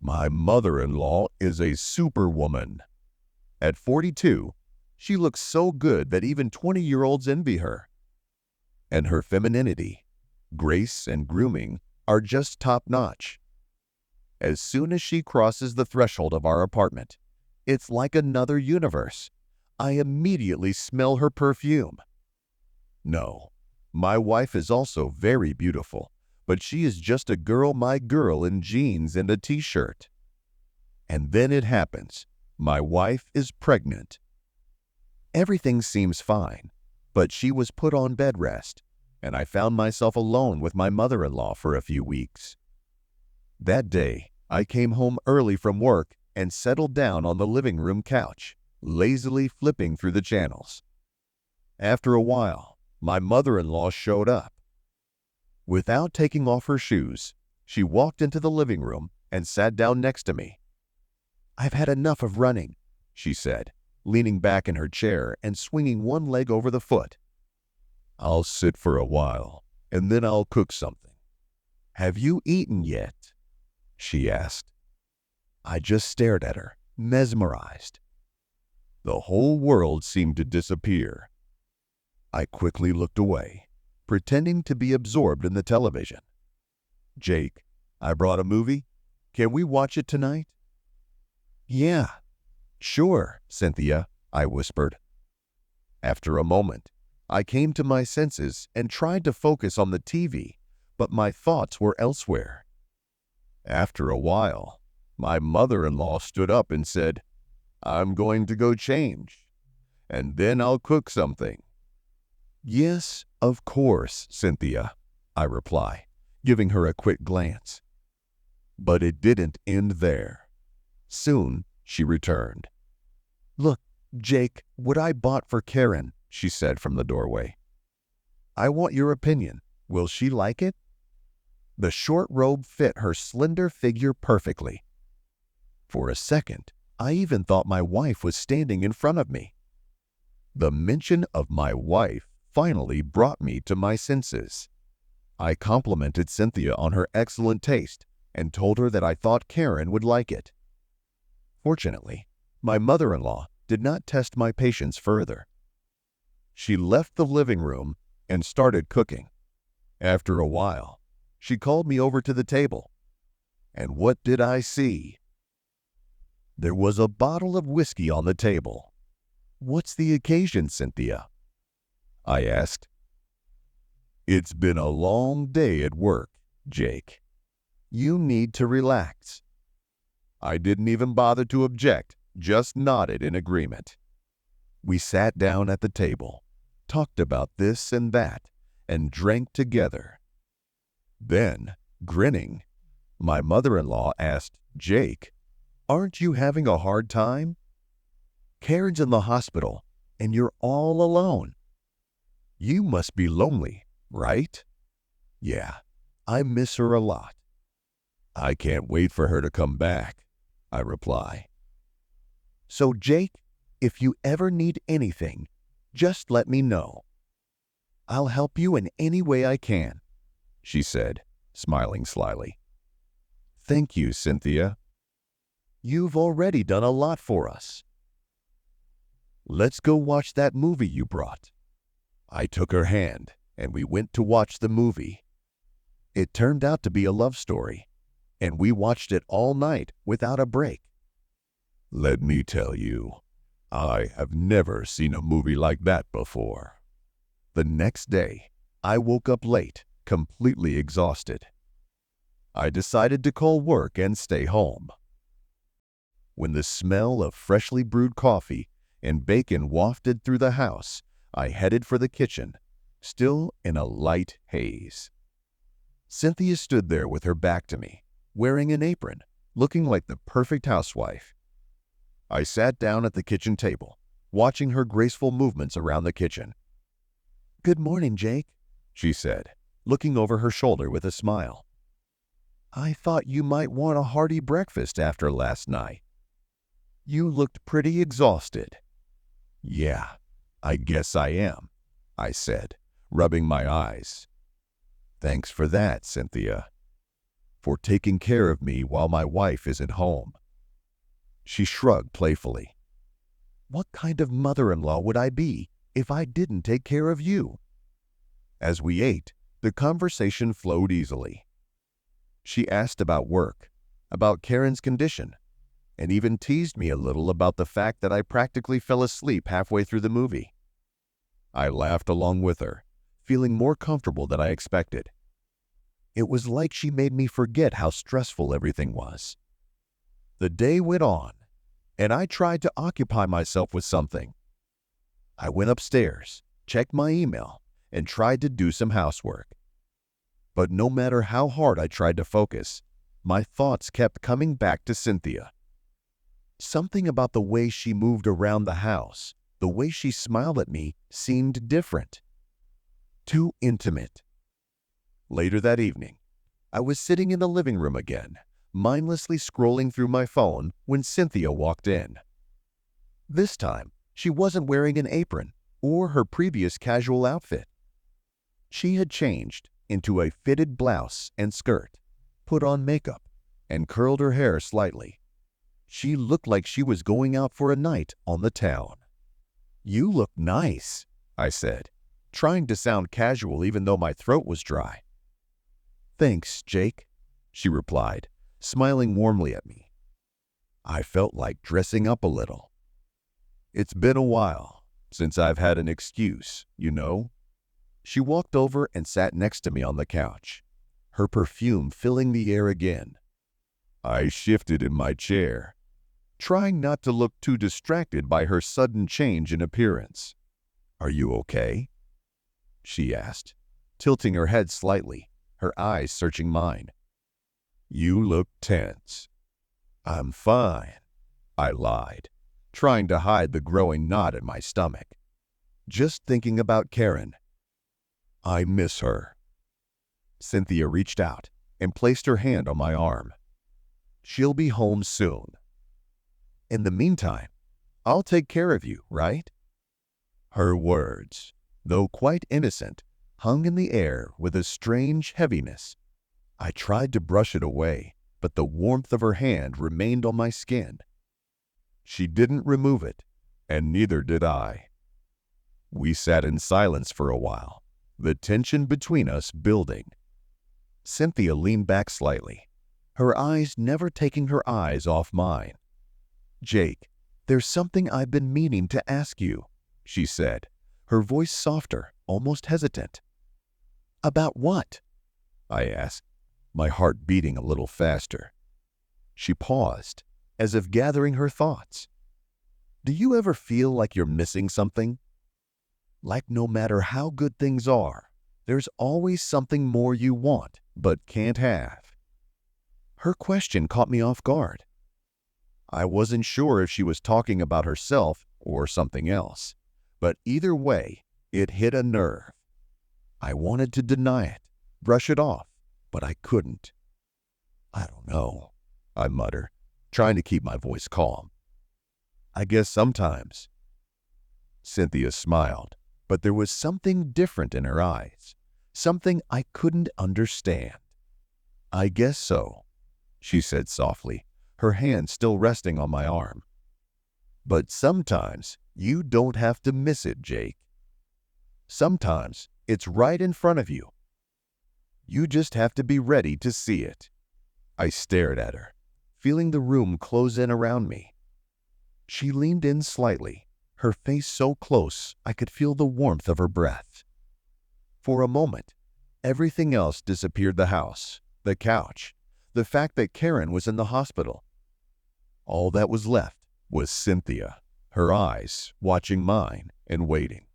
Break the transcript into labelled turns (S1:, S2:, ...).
S1: My mother-in-law is a superwoman. At 42, she looks so good that even 20-year-olds envy her. And her femininity, grace, and grooming are just top-notch. As soon as she crosses the threshold of our apartment, it's like another universe. I immediately smell her perfume. No, my wife is also very beautiful, but she is just a my girl in jeans and a t-shirt. And then it happens. My wife is pregnant. Everything seems fine, but she was put on bed rest, and I found myself alone with my mother-in-law for a few weeks. That day, I came home early from work and settled down on the living room couch, lazily flipping through the channels. After a while, my mother-in-law showed up. Without taking off her shoes, she walked into the living room and sat down next to me. "I've had enough of running," she said, leaning back in her chair and swinging one leg over the foot. "I'll sit for a while, and then I'll cook something." "Have you eaten yet?" she asked. I just stared at her, mesmerized. The whole world seemed to disappear. I quickly looked away, pretending to be absorbed in the television. "Jake, I brought a movie. Can we watch it tonight?" "Yeah, sure, Cynthia," I whispered. After a moment, I came to my senses and tried to focus on the TV, but my thoughts were elsewhere. After a while, my mother-in-law stood up and said, "I'm going to go change, and then I'll cook something." "Yes, of course, Cynthia," I reply, giving her a quick glance. But it didn't end there. Soon, she returned. "Look, Jake, what I bought for Karen," she said from the doorway. "I want your opinion. Will she like it?" The short robe fit her slender figure perfectly. For a second, I even thought my wife was standing in front of me. The mention of my wife finally brought me to my senses. I complimented Cynthia on her excellent taste and told her that I thought Karen would like it. Fortunately, my mother-in-law did not test my patience further. She left the living room and started cooking. After a while, she called me over to the table. And what did I see? There was a bottle of whiskey on the table. "What's the occasion, Cynthia?" I asked. "It's been a long day at work, Jake. You need to relax." I didn't even bother to object, just nodded in agreement. We sat down at the table, talked about this and that, and drank together. Then, grinning, my mother-in-law asked, "Jake, aren't you having a hard time? Karen's in the hospital, and you're all alone. You must be lonely, right?" "Yeah, I miss her a lot." "I can't wait for her to come back," I reply. "So, Jake, if you ever need anything, just let me know. I'll help you in any way I can," she said, smiling slyly. "Thank you, Cynthia. You've already done a lot for us. Let's go watch that movie you brought." I took her hand, and we went to watch the movie. It turned out to be a love story, and we watched it all night without a break. Let me tell you, I have never seen a movie like that before. The next day, I woke up late, completely exhausted. I decided to call work and stay home. When the smell of freshly brewed coffee and bacon wafted through the house, I headed for the kitchen, still in a light haze. Cynthia stood there with her back to me, wearing an apron, looking like the perfect housewife. I sat down at the kitchen table, watching her graceful movements around the kitchen. "Good morning, Jake," she said, looking over her shoulder with a smile. "I thought you might want a hearty breakfast after last night. You looked pretty exhausted." "Yeah, I guess I am," I said, rubbing my eyes. "Thanks for that, Cynthia." for taking care of me while my wife isn't home." She shrugged playfully. "What kind of mother-in-law would I be if I didn't take care of you?" As we ate, the conversation flowed easily. She asked about work, about Karen's condition, and even teased me a little about the fact that I practically fell asleep halfway through the movie. I laughed along with her, feeling more comfortable than I expected. It was like she made me forget how stressful everything was. The day went on, and I tried to occupy myself with something. I went upstairs, checked my email, and tried to do some housework. But no matter how hard I tried to focus, my thoughts kept coming back to Cynthia. Something about the way she moved around the house, the way she smiled at me, seemed different. Too intimate. Later that evening, I was sitting in the living room again, mindlessly scrolling through my phone when Cynthia walked in. This time, she wasn't wearing an apron or her previous casual outfit. She had changed into a fitted blouse and skirt, put on makeup, and curled her hair slightly. She looked like she was going out for a night on the town. "You look nice," I said, trying to sound casual even though my throat was dry. "Thanks, Jake," she replied, smiling warmly at me. I felt like dressing up a little. "It's been a while since I've had an excuse, you know." She walked over and sat next to me on the couch, her perfume filling the air again. I shifted in my chair, trying not to look too distracted by her sudden change in appearance. "Are you okay?" she asked, tilting her head slightly, her eyes searching mine. "You look tense." "I'm fine," I lied, trying to hide the growing knot in my stomach. "Just thinking about Karen. I miss her." Cynthia reached out and placed her hand on my arm. "She'll be home soon. In the meantime, I'll take care of you, right?" Her words, though quite innocent, hung in the air with a strange heaviness. I tried to brush it away, but the warmth of her hand remained on my skin. She didn't remove it, and neither did I. We sat in silence for a while, the tension between us building. Cynthia leaned back slightly, her eyes never taking her eyes off mine. "Jake, there's something I've been meaning to ask you," she said, her voice softer, almost hesitant. "About what?" I asked, my heart beating a little faster. She paused, as if gathering her thoughts. "Do you ever feel like you're missing something? Like no matter how good things are, there's always something more you want but can't have?" Her question caught me off guard. I wasn't sure if she was talking about herself or something else, but either way, it hit a nerve. I wanted to deny it, brush it off, but I couldn't. "I don't know," I muttered, trying to keep my voice calm. "I guess sometimes." Cynthia smiled, but there was something different in her eyes, something I couldn't understand. "I guess so," she said softly, her hand still resting on my arm. "But sometimes you don't have to miss it, Jake. Sometimes it's right in front of you. You just have to be ready to see it." I stared at her, feeling the room close in around me. She leaned in slightly, her face so close I could feel the warmth of her breath. For a moment, everything else disappeared: the house, the couch, the fact that Karen was in the hospital. All that was left was Cynthia, her eyes watching mine and waiting.